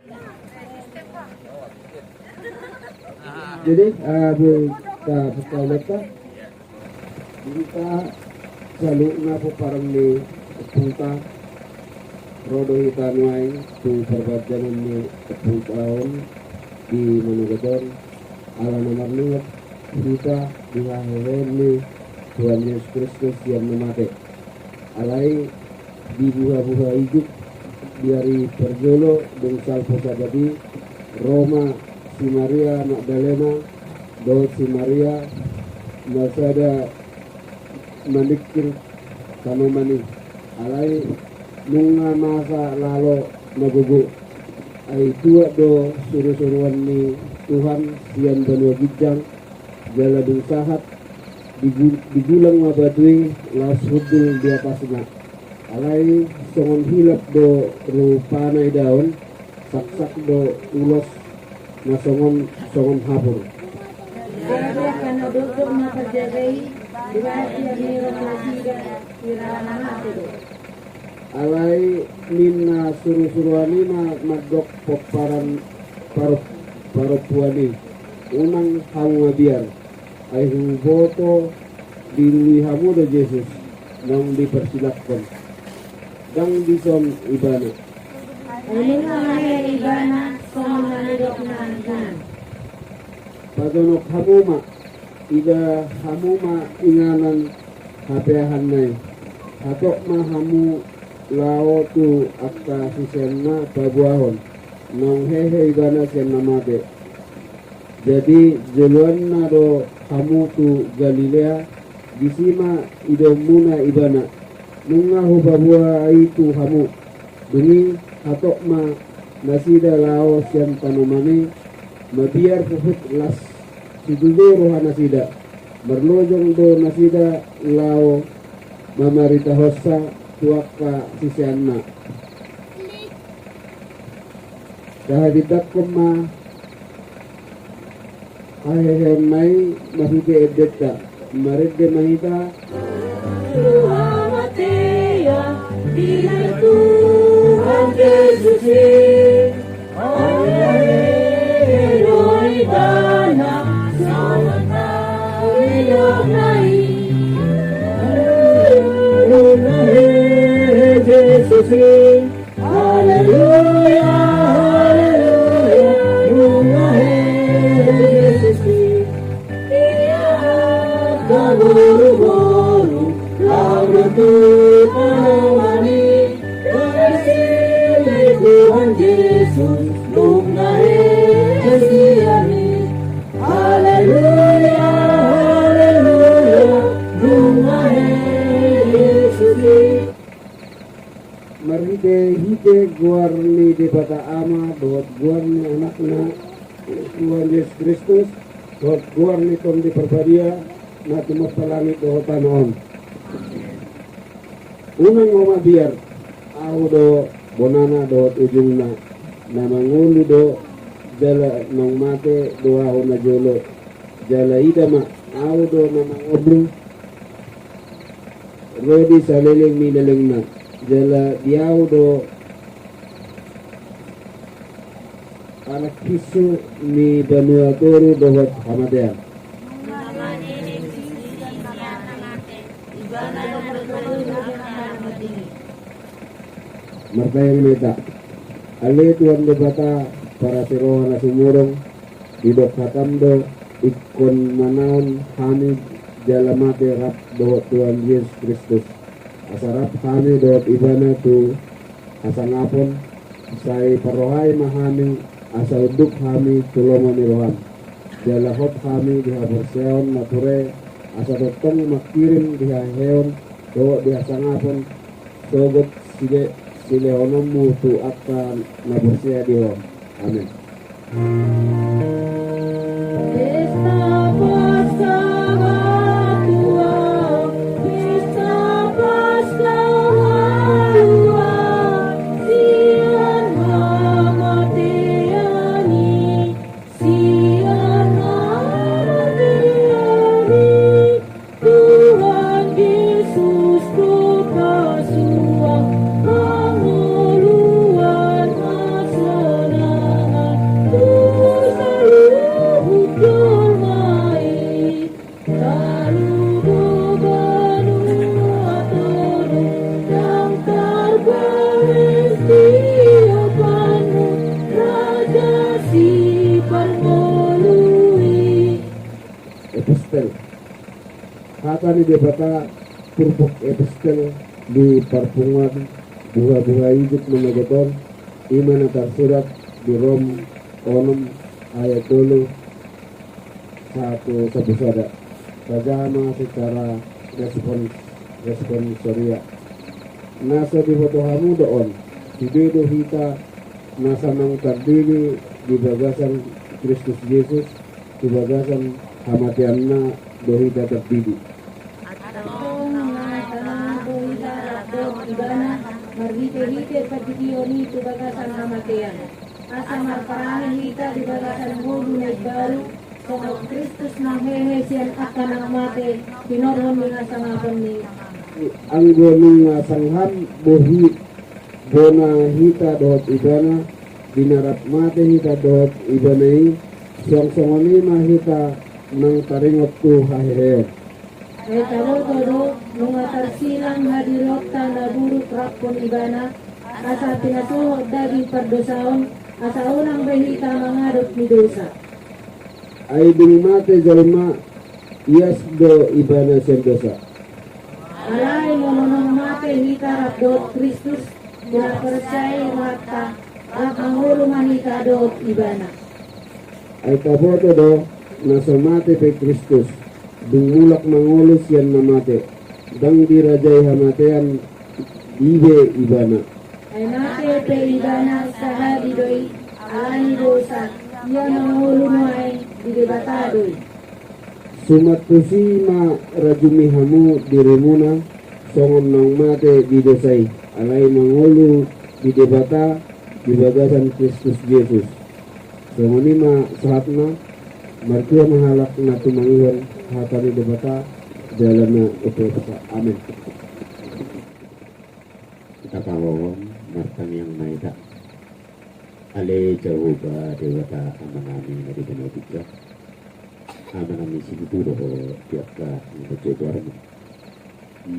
Jadi kita buka kita selalu ngapu parang ni punta rodo hitanuay tu perbajanan ni tahun di Manugadon ala nomor lihat kita dihahirin ni Tuhan Yesus Kristus yang memate alai di buha-buha hidup dari perjolo dan salpo sabadi Roma si Maria Magdalena do si Maria masada manikir kanu mani alai nunga masa lalo nagugu ay tua do suruh-suruhan ni Tuhan sian banua gijang jala dung sahat digulang mabadui las hudul di atasnya alai songon hilap do rupanay daun saksak do ulos na songon hapur Sabi kana duduk na pagjagai dibati hirap na siga irana matido alai minna suruh-suruhani magdok poparan parupuani unang hamu biar ay huboto dilihamu do Yesus nang dipersilakan dang dison ibana Ini nga ibana kung nanadok na angkan padonok hamuma ida hamuma inganan hapeahan nai hatok mahamu lao tu akka sisenna pabuahon nang hehe ibana sen namade jadi jeluan na do hamu tu Galilea disima ido muna ibana nunga hubabua itu hamu demi hatok ma nasida lao sian panomani mabiar puhut las sidudo roha nasida merlojong do nasida lao mamarita hossa tuaka sisianna kahaditak koma ahehem mai mahite edeta maredde mahita Matea dina Tuhan Yesus Aleluia ibana salata ilonai Aleluia Yesus Aleluia Buru-buru lalu Tuhan kasih Tuhan Yesus lungahe Haleluya Haleluya lungahe Yesus maride hite guarni de bata ama dot guarni anakna Tuhan Yesus Kristus dot guarni tom di perbadia na tumas palangit do tanon unang oma biar au do bonana do ujungna na mangulu do jala nong mate do au na jolo jala idama au do na mangobru rodi saleleng minalengna jala diau do anak kisu ni banua toru dohot hamadea Martayang meta ali tuan do bata para siroha na sumurong didok hatamdo ikon manaon hamid jalamate rap do Tuhan Yesus Kristus asarap kami do ibana tu asangapon say parohay mahami asa uduk kami tulungan ni rohan jalahot kami dihaberseon nature asa dotong makirim dihaheon do dihasangapon sogot sile onomu tu akan nabersia dio amin. Panguluan asana hata ni debata purpok epistel di parpungan buah-buah hidup menegoton iman tersurat di Rom 6 ayat 10 satu sada sajama secara responsoria nasa di fotohamu doon sidedo hita nasa nang terdiri di bagasan Kristus Yesus di bagasan hamatian na dohita terdiri ibana marhite-hite pagdidioni tu bagasan hamatian asa marparahan hita di bagasan mudu na baru soal Kristus na hehesian akan ang mate pinorhon mga sangapon ni ang goning sangham bohi bona hita dohot ibana dinarap mate hita dohot ibanai song-songoni mahita nang taringot tu hahireo ay taro todo mga tarsilang hadirot ta na buruk rakon ibana asa pinasuhod daging pardosaon asa unang bahita mangarot ni dosa ay binimate jalma iyas do ibana sendosa alay mononong mate hita rapdot Kristus na percaya mata at mangulungan hita dot ibana ay kaboto do nasa mate pe Kristus dungulak mangulos yan na mate dang dirajay hamatean ibe ibana ay mate pe ibana sa hadidoy alay dosa yan ang ulunay didibatadoy sumatusi ma rajumihamu dirimuna songon nang mate didosay alay mangulu didebata di bagasan Kristus Yesus songon ma sahatna martua mahalak na tumangihan hatani debata dalam na upesa amin Takawon martang yang maida ale Jehovah dewata amanami na di benedikta amanami siguro tiapka ngejodoran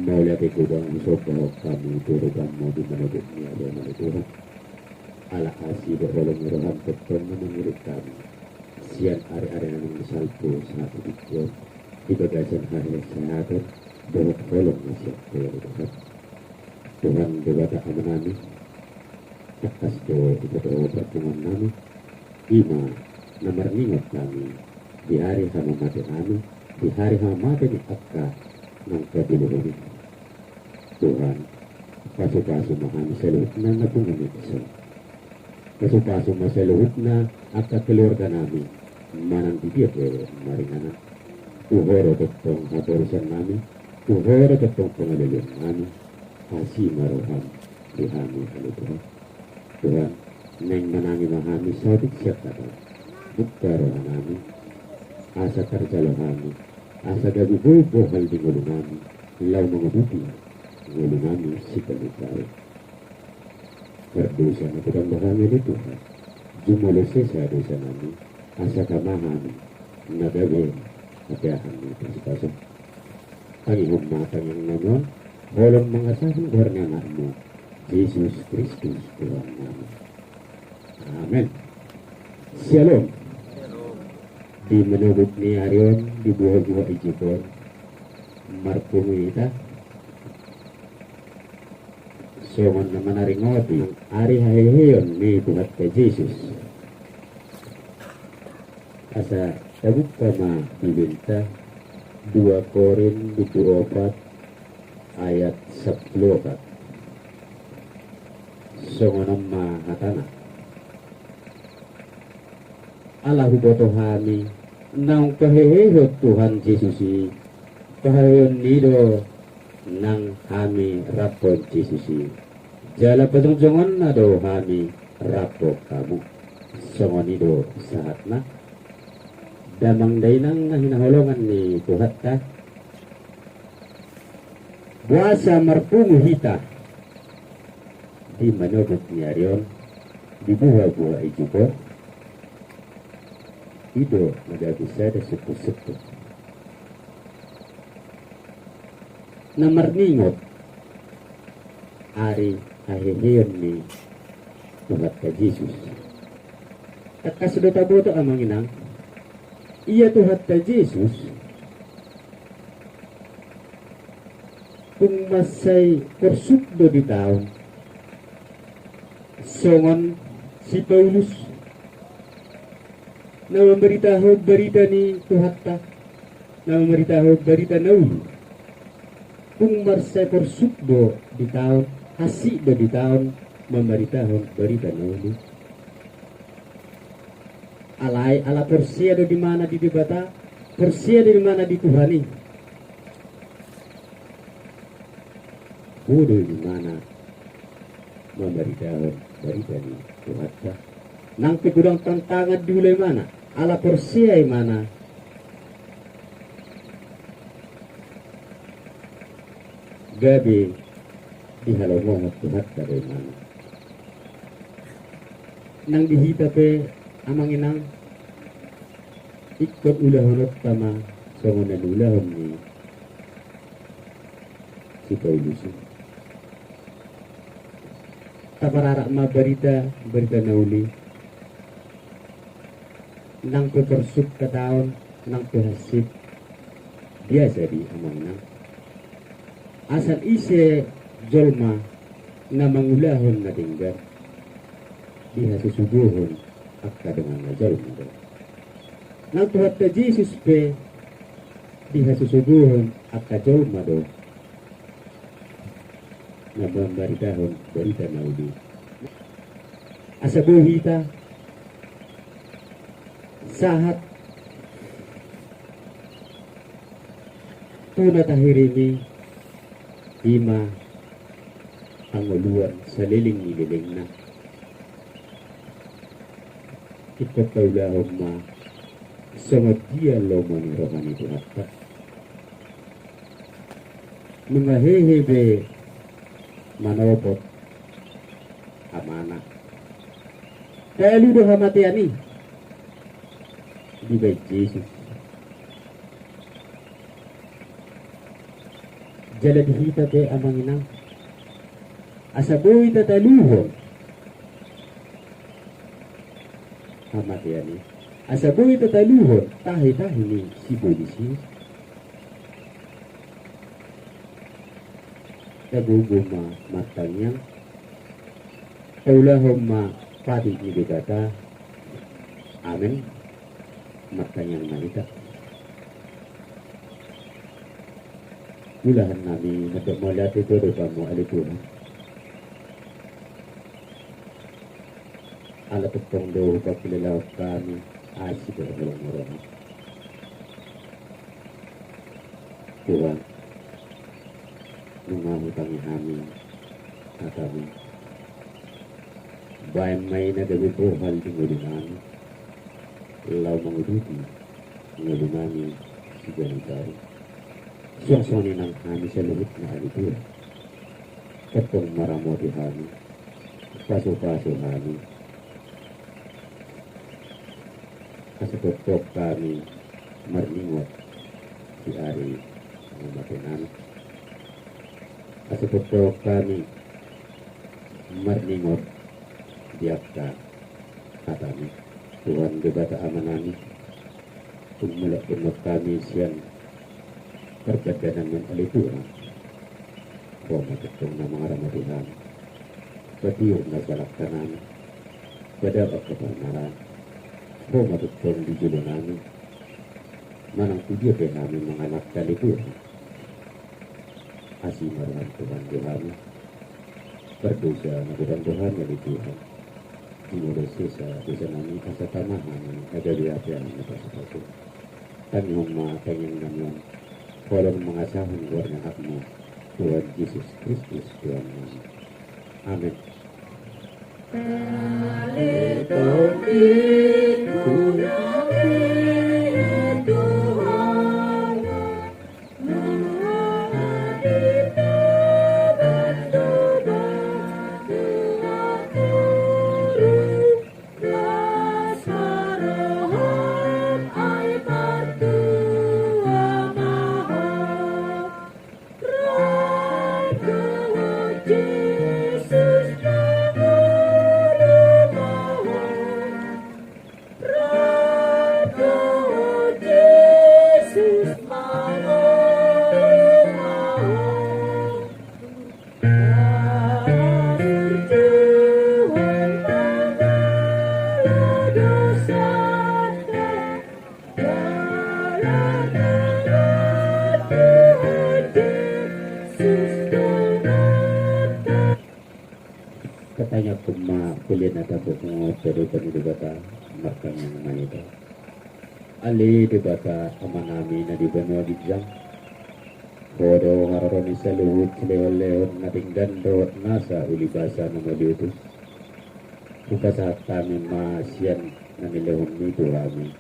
maulia te kubang usopo kami turukan mau di meneduk ni ada meneduk ala kasih berolong rohan tetong mengirit kami sian are-are namang misalpo sa atin di bagasan hari sehatan dapat tolong nasihat Tuhan Tuhan dewata amanami atas do ipatawa pertemuan nami ima namar ningat kami di hari hama mati kami di hari hama mati ni akka ng kabiluhan Tuhan paso-paso mahami sa luhut na napungamit isa paso-paso masaluhut na akka keluarga namin manang bibiyat maringanan tuhoro tetong hatorusan namin tuhoro tetong pengalilian namin kasih maroham di kami Tuhan Tuhan neng manangi mahami sadik siap kata buktarohan namin asa terjalo kami asa gabi buho hal di ngulu namin law mga buti ngulu namin si kalitaw berdosa na tudang bahami ni Tuhan jumulose sa dosa namin asa kamahami nagawin kapiahan ni pasipasok ang iyong matang yang nanon walang mga sahang warnangan mo Jesus Kristus Tuhan namin Amen Shalom di menurut ni Arion di buah-buah ijikon marpumita soman naman naringoti ari hahiyon ni buhat ka Jesus asa tabuk kama dibinta 2 Korin 24 ayat 10 songonong mahatana Allah hubotohani nang kahehehot Tuhan Yesusi kahayon nido nang kami rapon Yesusi jala patungjongan na do kami rapo kamu songon nido sahat na damang dainang hinahulungan ni Tuhan ta buasa marpungu hita di manobot ni Arion di buah-buah ijuko itu magabisa da supo-supo na marningot ari ahihiyon ni Tuhan ka Jesus at kasulota boto amang inang iya Tuhan ka Jesus kung masay korsukdo di taon songon si Paulus na memberitahu berita ni Tuhatta na memberitahu berita naulu kung masay korsukdo di taon hasikdo di taon memberitahu berita naulu alay ala persia do di mana di dibata persia di mana di Tuhani bodoh di mana memberitahu berita ni Tuhatta nang pegudang tantangan di ulay mana ala persia di mana gabi di halaman Tuhatta di mana nang dihita pe amang inang ikut ulahon tama songonan ulahon ni si Paulus tapararak ma berita nauli nang pepersuk ka taon nang pehasip biasa di amang inang asal ise jolma na mangulahon na tinggal diha susubuhon akka dengan najal muda. Nang Tuhan ta Jesus pe diha susubuhon akka jauh mado na memberitahon berita naudi. Asa buhita sahat tuna tahirimi ima ang uluan sa liling-liling na ikataulahon ma sama dia lomani rohani Tuhatta mga hehebe manopot amana kaya ludo hamatiani di baik Jesus jala dihita te amang inang asaboy tataluhon hamatiani asaboy tataluhon tahi-tahi ni si polisi naguguma matanyang taulahom ma pati ni dikata amin matanyang malita mulahan namin nagmalat ito doon mo alituhan ala tutong do kapilalaw kami asik dalam orang Tuhan mengamutangi kami kami bayan may nagabibuhal di ngulungan law manguduti ngulungan si ganitari suasani ng kami sa luhit na alituhan katong maramoti kami paso-paso kami kasatutok kami marningot si Ari ang matinan kasatutok kami marningot diak ka katami Tuhan debata amanami tumulak-tulak kami siyang perjalanan ng alituran kung matutong na mga ramatihan patiyong nasalaktanan padabak kapanaran kung matutong di julo namin manang tudyo kay namin mga anak kalituran asimaran Tuhan Tuhan berdosa nagudan-duhan na lituhan dinurasi sa dosa namin sa tamahan nagaliapyan na pasapatu tanyong mga tanyong namin walang mga sahang warna mo Tuhan Yesus Kristus Tuhan namin Amen. tanya kuma kuliah nata pokok pero kami debata markang yang manita ali debata amanami na di benua di jang kodo hararoni saluhut lehor nating gando nasa ulibasa na maliutus buka saat kami masian na nilehon nito kami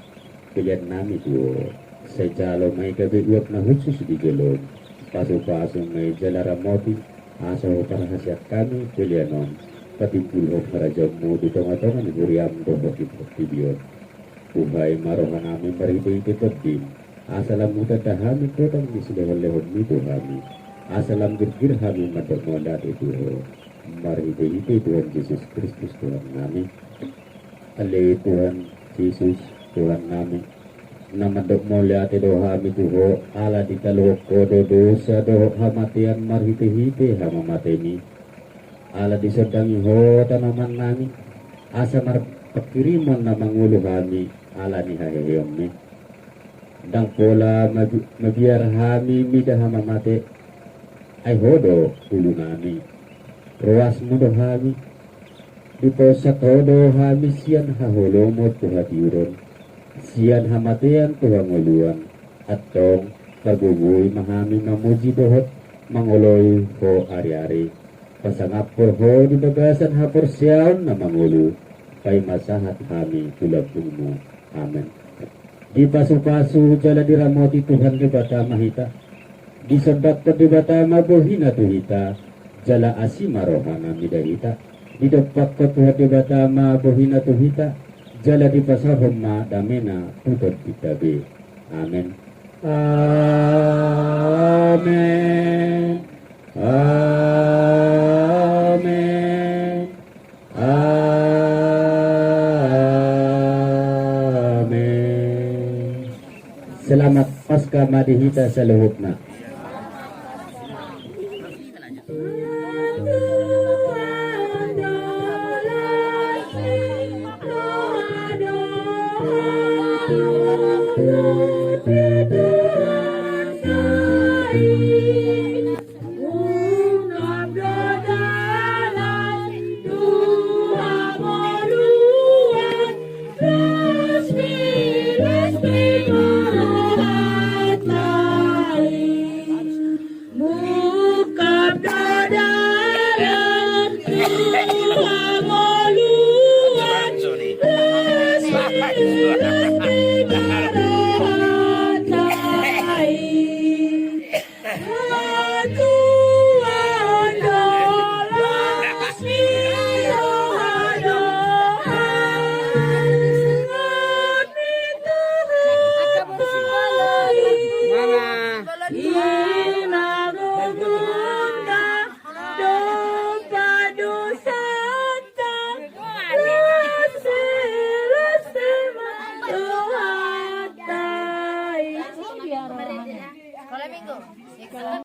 pilihan nami tuo sa jalo may kabiwak na khusus di jalon paso-paso may jalara moti aso para hasil kami pilihanon patimpul o para jamu di tengah-tengah neguriam dohok video buhay marohan namin marito-ito tagdim asalam muda dahami kotang misilehon-lehon nito kami asalam gergir kami madagmolat itu marito-ito Tuhan Yesus Kristus Tuhan kami ale Tuhan Yesus Tuhan kami namadok mo liate do kami tuho ala di taluhok kodo dosa do hamatian marhite-hite hamamateni ala di sedangi ho tanaman nami asa mar pakiriman na mangulo kami ala ni haheyom dang pola mabiar kami mida hamamate ay hodo ulo nami ruas mo do kami dito sa todo kami siyan haholomot tuhatiuron siyan hamatean tuhanguluan at tong pagbubuhay mahami mamuji dohot manguloy ho ari-ari pasangapor ho di bagasan hapor siyaon na mangulu kay masahat kami tulad mo. Amen. Di pasu-pasu jala diramoti Tuhan di bata mahita di sedak di bata mabuhina tuhita jala asima rohana midahita di depak ke Tuhan di bata mabuhina tuhita jala di pasahom ma damena tutut kita be. Amen. Amen. Amen. Amen. Selamat Paskah Madihita saluhutna.